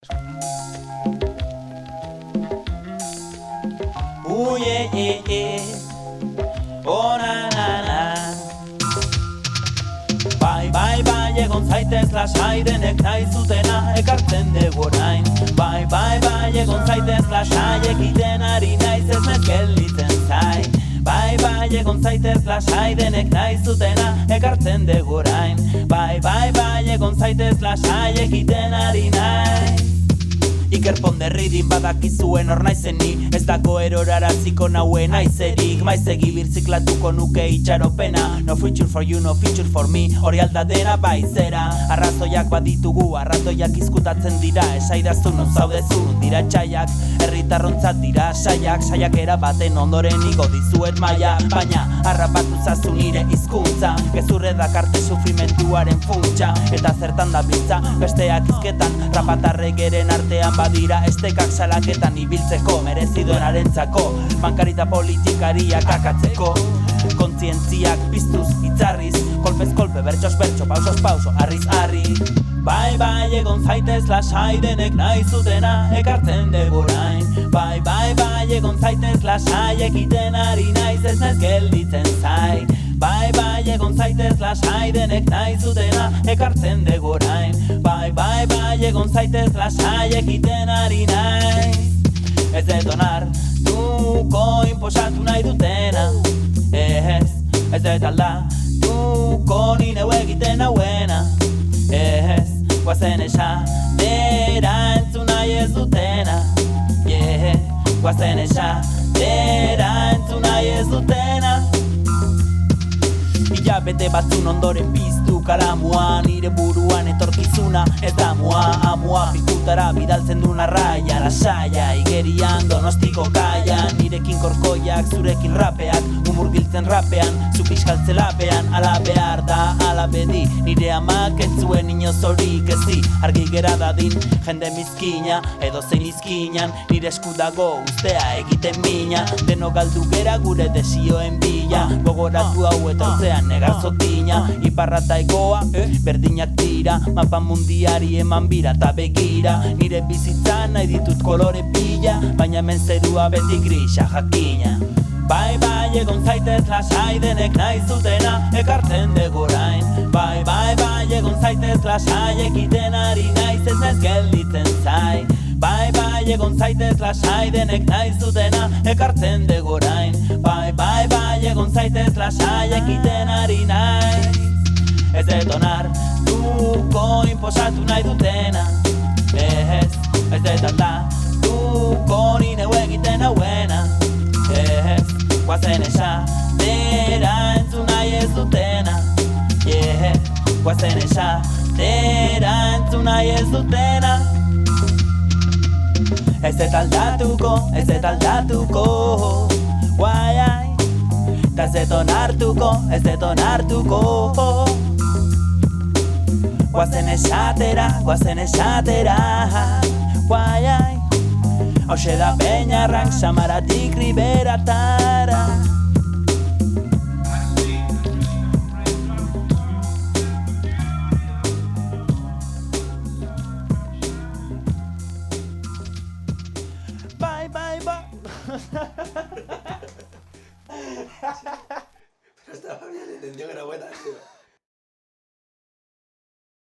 Oh na na na. Bai, egon zaitez lasai denek nahi zutena ekartzen dugu orain. Bai, egon zaitez lasai ekiten ari naiz ez naiz gelditzen zai. Bai, egon zaitez lasai denek nahi zutena ekartzen dugu orain. Bai, egon zaitez lasai ekiten ari naiz. Iker Ponderridin badakizuen hor naizen ni, ez dago eroraraziko nauen aizerik. Maizegi birziklatuko nuke itxaropena. No future for you, no future for me, hori aldadera baizera. Arrazoiak baditugu, arratoiak izkutatzen dira. Esaidazu non zaudezu, dira txaiak, herritarrontzat dira saiak. Saiakera baten ondoren igo dizuet maia, baina harrapatu zazu nire hizkuntza. Gezurre dakarte sufrimentuaren funtsa, eta zertan da biltza, besteak izketan. Rapatarrek eren artean badira estekak salaketan ibiltzeko, mereziduenarentzako, bankarita politikariak akatzeko. Kontzientziak piztuz, itzarriz, kolpez kolpe, bertxos bertxo, pausos pauso, arriz arri. Bai, egon zaitez lasai denek nahi zutena ekartzen dugu orain. Bai, egon zaitez lasai ekiten ari naiz ez naiz gelditzen zai. Bai, egon zaitez lasai denek nahi zutena ekartzen dugu orain. Bai, egon zaitez lasai ekiten ari naiz. Ez detonartuko inposatu nahi dutena. Ez aldatuko ni neu egiten hauena. Guazen esatera entzun nahi ez dutena. Guazen esatera entzun nahi ez dutena. Ilabete batzun ondoren piztu kalamua, nire buruan etorkizuna ez da amua pikutara bidaltzen duna raia, lasaia, igerian Donostiko kaia. Nirekin korkoiak, zurekin rapeak, umur giltzen rapean, zu pixkaltzelapean, ala behar da, ala bedi. Nire amak ez zuen inoz horik ezi, argi gera dadin, jende mizkina, edo zein izkinan, nire esku dago ustea egiten mina. Deno galdu gera gure desioen bila, gogoratu hau etortzean negarzotina. Iparra eta egoa, berdinak dira, mapa mundiari eman bira eta begira. Nire bizitzan nahi ditut kolore pila, baina hemen zerua beti grisa jakina. Bai, egon zaitez lasai denek nahi zutena ekartzen dugu orain. Bai, egon zaitez lasai ekiten ari naiz ez naiz gelditzen zai. Bai, egon zaitez lasai denek nahi zutena ekartzen dugu orain. Bai, egon zaitez lasai ekiten ari naiz. Ez detonartuko inposatu nahi dutena. Ez detaldatuko ni neu egiten hauena. Guazen esatera entzun nahi ez dutena. Guazen esatera entzun nahi ez dutena. Ez detaldatuko, ez detaldatuko, guai, ta ez detonartuko, ez detonartuko. Guazen esatera, guai, hauxe da Peñarrak, Samaratik Riberatara.